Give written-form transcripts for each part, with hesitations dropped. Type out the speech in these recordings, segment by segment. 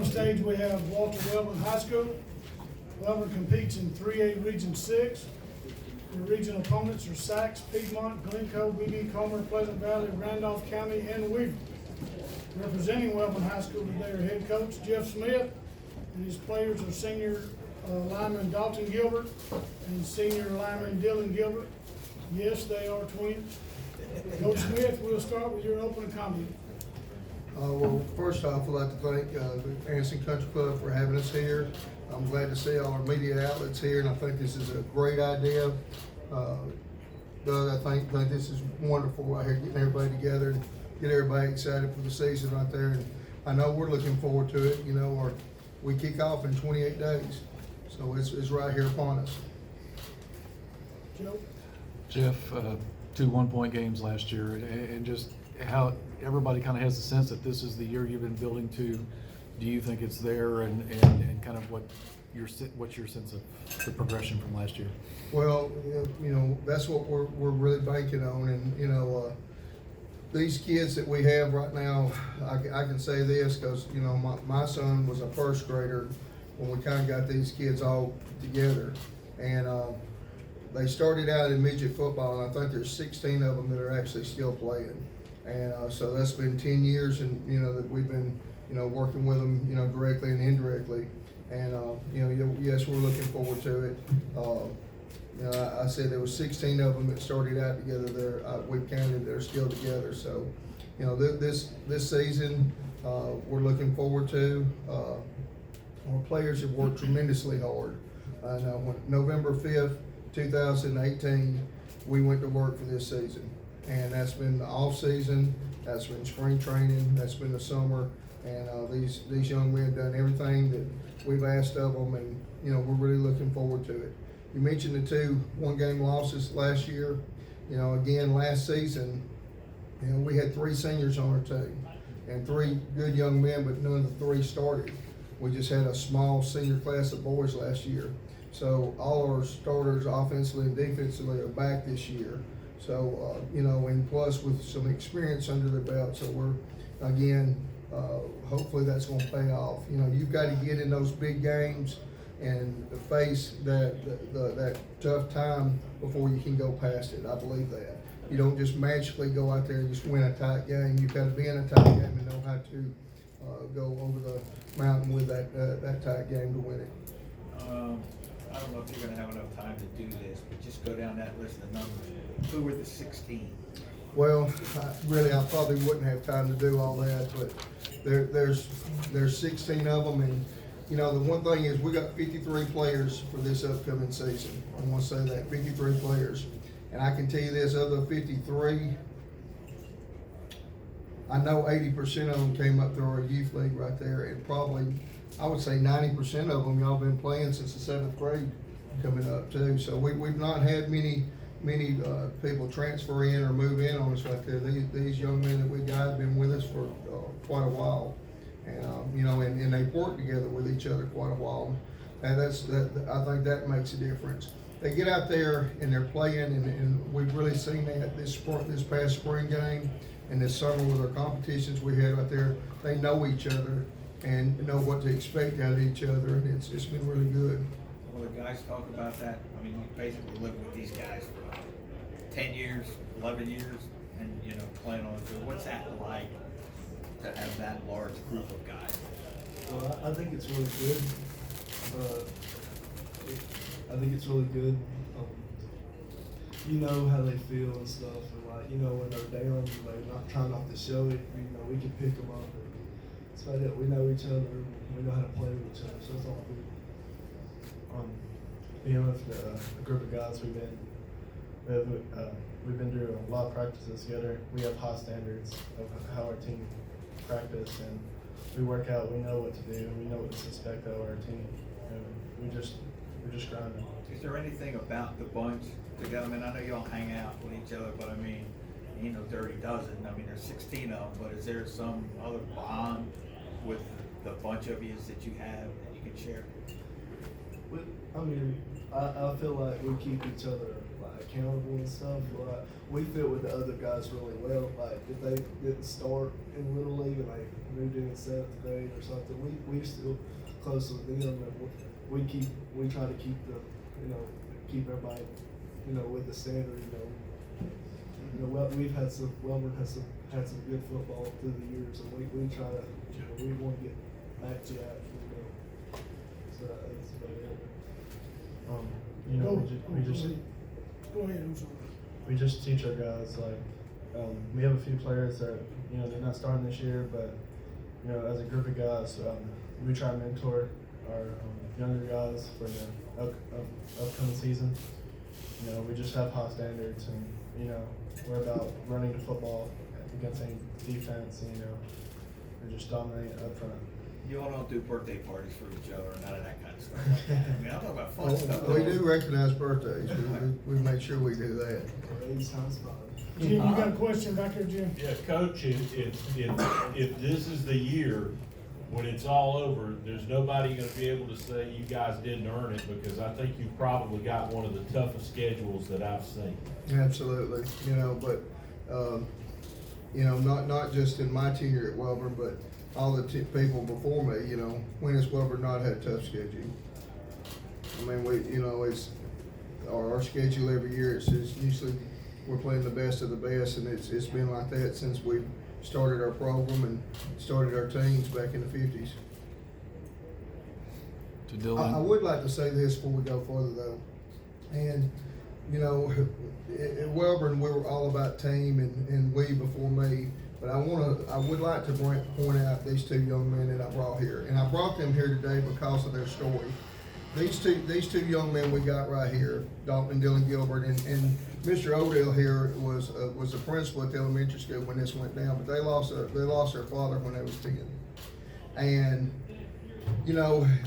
On the stage, we have Walter Wellborn High School. Wellborn competes in 3A Region 6. The regional opponents are Sachs, Piedmont, Glencoe, BB, Comer, Pleasant Valley, Randolph County, and Weaver. Representing Wellborn High School today are head coach Jeff Smith, and his players are senior lineman Dalton Gilbert and senior lineman Dylan Gilbert. Yes, they are twins. Coach Smith, we'll start with your opening comment. Well, first off, I'd like to thank the Anderson Country Club for having us here. I'm glad to see all our media outlets here, and I think this is a great idea. Doug, I think this is wonderful right here, getting everybody together and get everybody excited for the season right there. And I know we're looking forward to it. You know, we kick off in 28 days, so it's right here upon us. Joe? Jeff, 2 one-point games last year, and just how everybody kind of has the sense that this is the year you've been building to. Do you think it's there, and kind of what's your sense of the progression from last year? Well, you know, that's what we're really banking on, and you know, these kids that we have right now, I can say this because you know my son was a first grader when we kind of got these kids all together, and they started out in midget football, and I think there's 16 of them that are actually still playing, and so that's been 10 years, and you know that we've been working with them directly and indirectly, and yes, we're looking forward to it. I said there was 16 of them that started out together there. We've counted they're still together. So, this season we're looking forward to. Our players have worked tremendously hard. When November 5th, 2018, we went to work for this season, and that's been the off season. That's been spring training. That's been the summer, and these young men have done everything that we've asked of them, and we're really looking forward to it. You mentioned the 2 one-game losses last year. Again, last season, we had 3 seniors on our team and 3 good young men, but none of the 3 started. We just had a small senior class of boys last year. So all our starters offensively and defensively are back this year. So, and plus with some experience under their belt. So we're, again, hopefully that's going to pay off. You've got to get in those big games and face that tough time before you can go past it. I believe that. You don't just magically go out there and just win a tight game. You've got to be in a tight game and know how to go over the mountain with that tight game to win it. I don't know if you're going to have enough time to do this, but just go down that list of numbers. Who were the 16? Well, I probably wouldn't have time to do all that, but there's 16 of them, and the one thing is we got 53 players for this upcoming season. I want to say that 53 players, and I can tell you this: of the 53, I know 80% of them came up through our youth league right there, and probably I would say 90% of them y'all been playing since the 7th grade coming up too. So we've not had many people transfer in or move in on us right there. These young men that we got have been with us for quite a while, and and they've worked together with each other quite a while, and I think that makes a difference. They get out there and they're playing, and we've really seen that this past spring game and this summer with our competitions we had out there. They know each other and know what to expect out of each other, and it's been really good. Well, the guys talk about that. I mean, you basically lived with these guys for 10 years, 11 years, and playing on the field. What's that like to have that large group of guys? Well, I think it's really good. I think it's really good. You know how they feel and stuff, and when they're down, they're not trying not to show it. We can pick them up. It's about it. We know each other. We know how to play with each other, so it's all good. Being with a group of guys, we've been doing a lot of practices together. We have high standards of how our team practice, and we work out. We know what to do. We know what to expect of our team, and we're just grinding. Is there anything about the bunch together? I mean, I know y'all hang out with each other, but I mean, ain't no dirty dozen. I mean, there's 16 of them, but is there some other bond with the bunch of you that you have that you can share? I feel like we keep each other like accountable and stuff. Like we fit with the other guys really well. Like if they didn't start in Little League and they moved in 7th grade or something, we still close with them, and we try to keep the keep everybody with the standard. We've had Wellborn had some good football through the years, and we try to we want to get back to that. So that's about it. Go ahead, I'm sorry. We just teach our guys we have a few players that they're not starting this year, but as a group of guys, we try to mentor our younger guys for the upcoming season. We just have high standards, and we're about running the football against any defense. We're just dominating up front. You all don't do birthday parties for each other, none of that kind of stuff like that. I mean, I'm talking about fun stuff. We do recognize birthdays. We make sure we do that. Jim, you got a question back there, Jim? Yeah, Coach, if this is the year, when it's all over, there's nobody gonna be able to say you guys didn't earn it, because I think you've probably got one of the toughest schedules that I've seen. Absolutely, but not just in my tenure at Wellborn, but all the people before me. When has Wellborn not had a tough schedule? I mean, it's our schedule every year. It's usually we're playing the best of the best, and it's been like that since we started our program and started our teams back in the 50s. To Dylan. I would like to say this before we go further though, and at Wellborn we were all about team and we before me, but I would like to point out these two young men that I brought here, and I brought them here today because of their story. These two young men we got right here, Dalton and Dylan Gilbert, and Mr. Odell here was a principal at the elementary school when this went down, but they lost their father when they was 10, and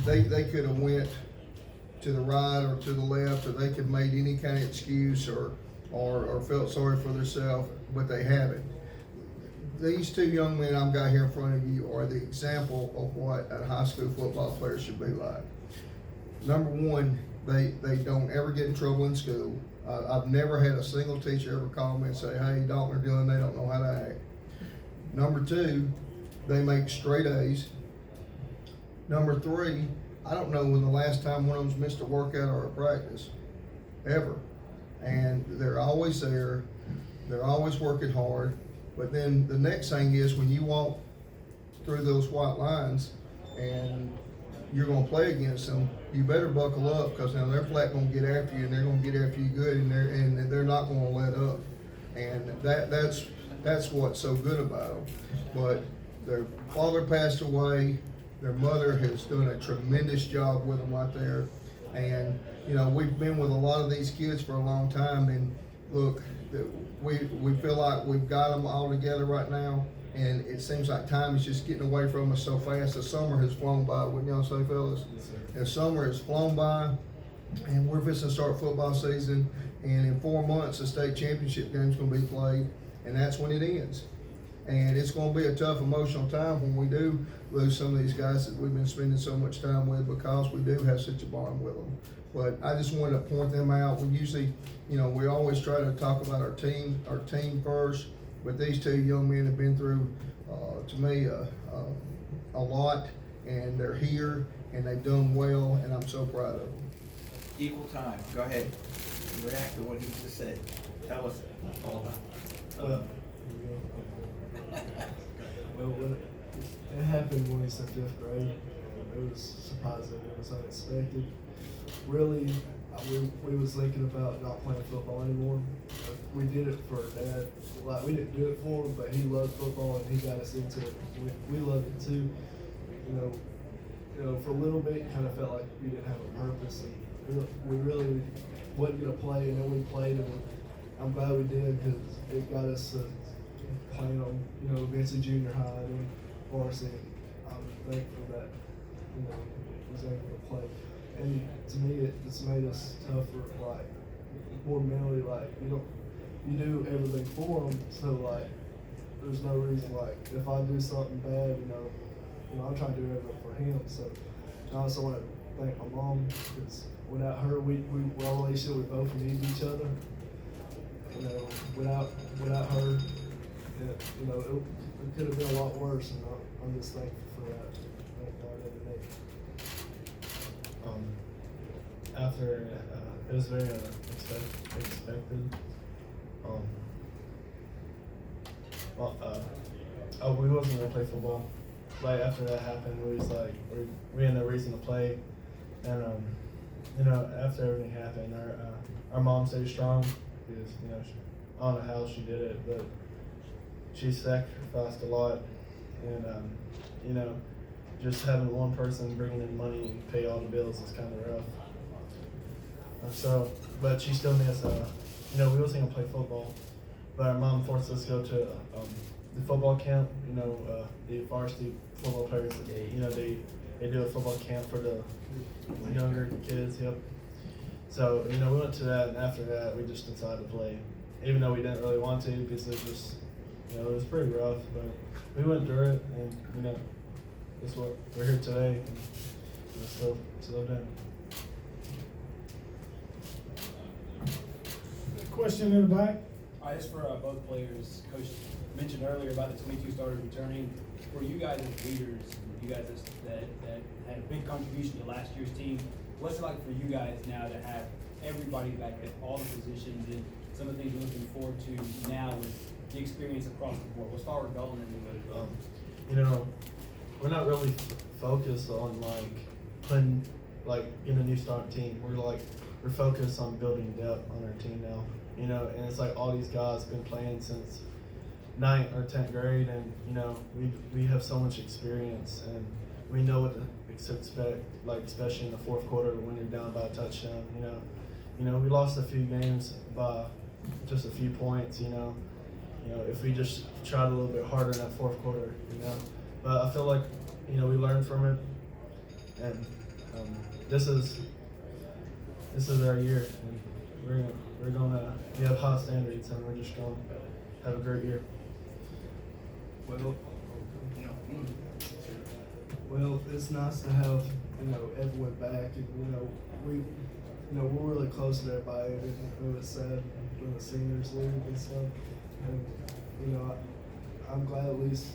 they could have went to the right or to the left, or they could have made any kind of excuse or felt sorry for themselves, but they haven't. These two young men I've got here in front of you are the example of what a high school football player should be like. Number one, they don't ever get in trouble in school. I've never had a single teacher ever call me and say, hey, Dalton or Dylan, they don't know how to act. Number two, they make straight A's. Number three, I don't know when the last time one of them's missed a workout or a practice, ever. And they're always there. They're always working hard. But then the next thing is when you walk through those white lines and you're going to play against them, you better buckle up, because now they're flat going to get after you, and they're going to get after you good, and they're not going to let up. And that's what's so good about them. But their father passed away. Their mother has done a tremendous job with them right there. And we've been with a lot of these kids for a long time, and look, we feel like we've got them all together right now. And it seems like time is just getting away from us so fast. The summer has flown by, wouldn't y'all say, fellas? Yes, sir. The summer has flown by, and we're fixing to start football season. And in 4 months, the state championship game's going to be played, and that's when it ends. And it's going to be a tough emotional time when we do lose some of these guys that we've been spending so much time with, because we do have such a bond with them. But I just wanted to point them out. We usually, we always try to talk about our team first. But these two young men have been through, to me, a lot, and they're here, and they've done well, and I'm so proud of them. Equal time, go ahead. React to what he just said. Tell us all about it. Well, when it happened when he was in 5th grade, and it was surprising, it was unexpected. Really, we was thinking about not playing football anymore. We did it for Dad. Like, we didn't do it for him, but he loved football and he got us into it. We loved it too. For a little bit, it kind of felt like we didn't have a purpose, and we really wasn't gonna play. And then we played, and I'm glad we did, because it got us playing on, eventually junior high and varsity. I'm thankful that was able to play. And to me, it just made us tougher, like more mentally. Like you do everything for them, so like there's no reason, like if I do something bad, I'm trying to do everything for him. So I also want to thank my mom, because without her, our relationship, we both need each other. You know, without her, you know, it could have been a lot worse, and I'm just thankful for that. Thank God every day. After it was very expected. We wasn't gonna play football. Like after that happened, we was like we had no reason to play, and you know, after everything happened, our mom stayed strong because, you know, I don't know how she did it, but she sacrificed a lot, and you know, just having one person bringing in money and pay all the bills is kind of rough. So, but she still made us, you know, we wasn't gonna play football, but our mom forced us to go to the football camp. You know, the varsity football players, you know, they do a football camp for the younger kids. Yep. So, you know, we went to that, and after that, we just decided to play, even though we didn't really want to, because it was, you know, it was pretty rough. But we went through it, and you know, that's what we're here today, and we're still doing. Question in the back? It's for both players. Coach mentioned earlier about the 22 starters returning. For you guys as leaders, you guys that had a big contribution to last year's team, what's it like for you guys now to have everybody back at all the positions and some of the things you're looking forward to now with the experience across the board? We'll start with Belton and then You know, we're not really focused on putting in a new starting team. We're focused on building depth on our team now. You know, and it's like all these guys been playing since 9th or 10th grade, and you know, we have so much experience, and we know what to expect, like especially in the fourth quarter when you're down by a touchdown. You know, we lost a few games by just a few points. You know, if we just tried a little bit harder in that fourth quarter. You know, but I feel like, you know, we learned from it, and this is our year, and we have high standards, and we're just gonna have a great year. Well, it's nice to have, you know, everyone back, and we're really close to everybody. It was sad when the seniors leave and stuff, and you know, I'm glad at least,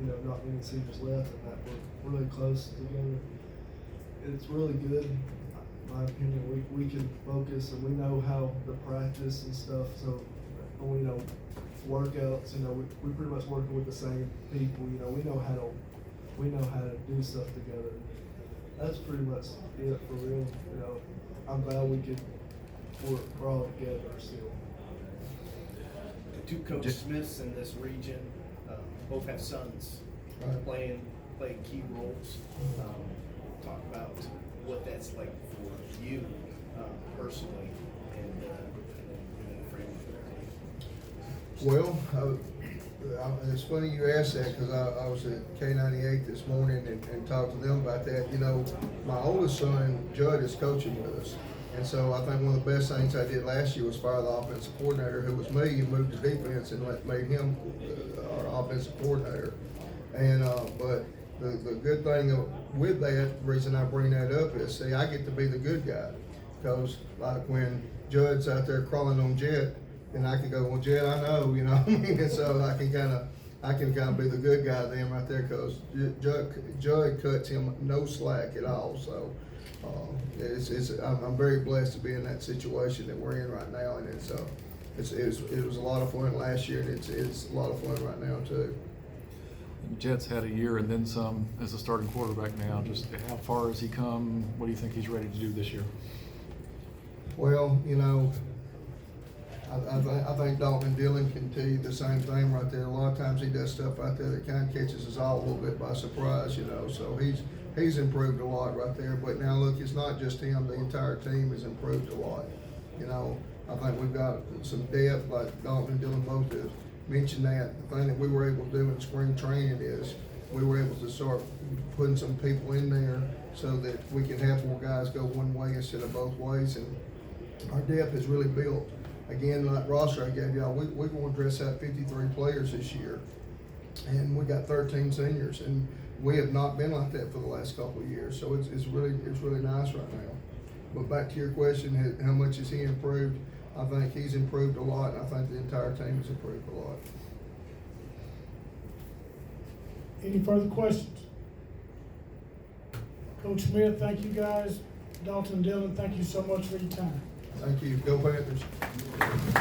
you know, not many seniors left, and that we're really close together. It's really good. In my opinion, we can focus, and we know how to practice and stuff. So, we know workouts. You know, we pretty much working with the same people. You know, we know how to do stuff together. That's pretty much it for real. You know, I'm glad we're all together still. The two Coach Smiths in this region both have sons playing key roles. Talk about what that's like for you personally, and then frame it. Well, it's funny you asked that, because I was at K98 this morning and talked to them about that. You know, my oldest son, Judd, is coaching with us. And so I think one of the best things I did last year was fire the offensive coordinator, who was me, and moved to defense and made him our offensive coordinator. And but the good thing with that, reason I bring that up is, see, I get to be the good guy, because like when Judd's out there crawling on Jet, and I can go, well, Jet, I know, you know what I mean? And so I can kind of be the good guy then right there, because Judd cuts him no slack at all. So I'm very blessed to be in that situation that we're in right now, and it was a lot of fun last year, and it's a lot of fun right now too. Jet's had a year and then some as a starting quarterback now. Just how far has he come? What do you think he's ready to do this year? Well, you know, I think Dalton and Dylan can tell you the same thing right there. A lot of times he does stuff out there that kind of catches us all a little bit by surprise, you know. So he's improved a lot right there. But now look, it's not just him. The entire team has improved a lot. You know, I think we've got some depth, like Dalton and Dylan both have mentioned that. The thing that we were able to do in spring training is we were able to start putting some people in there so that we can have more guys go one way instead of both ways. And our depth is really built. Again, like roster I gave y'all, we're going to dress out 53 players this year, and we got 13 seniors. And we have not been like that for the last couple of years, so it's really nice right now. But back to your question, how much has he improved? I think he's improved a lot, and I think the entire team has improved a lot. Any further questions? Coach Smith, thank you guys. Dalton, Dillon, thank you so much for your time. Thank you. Go Panthers.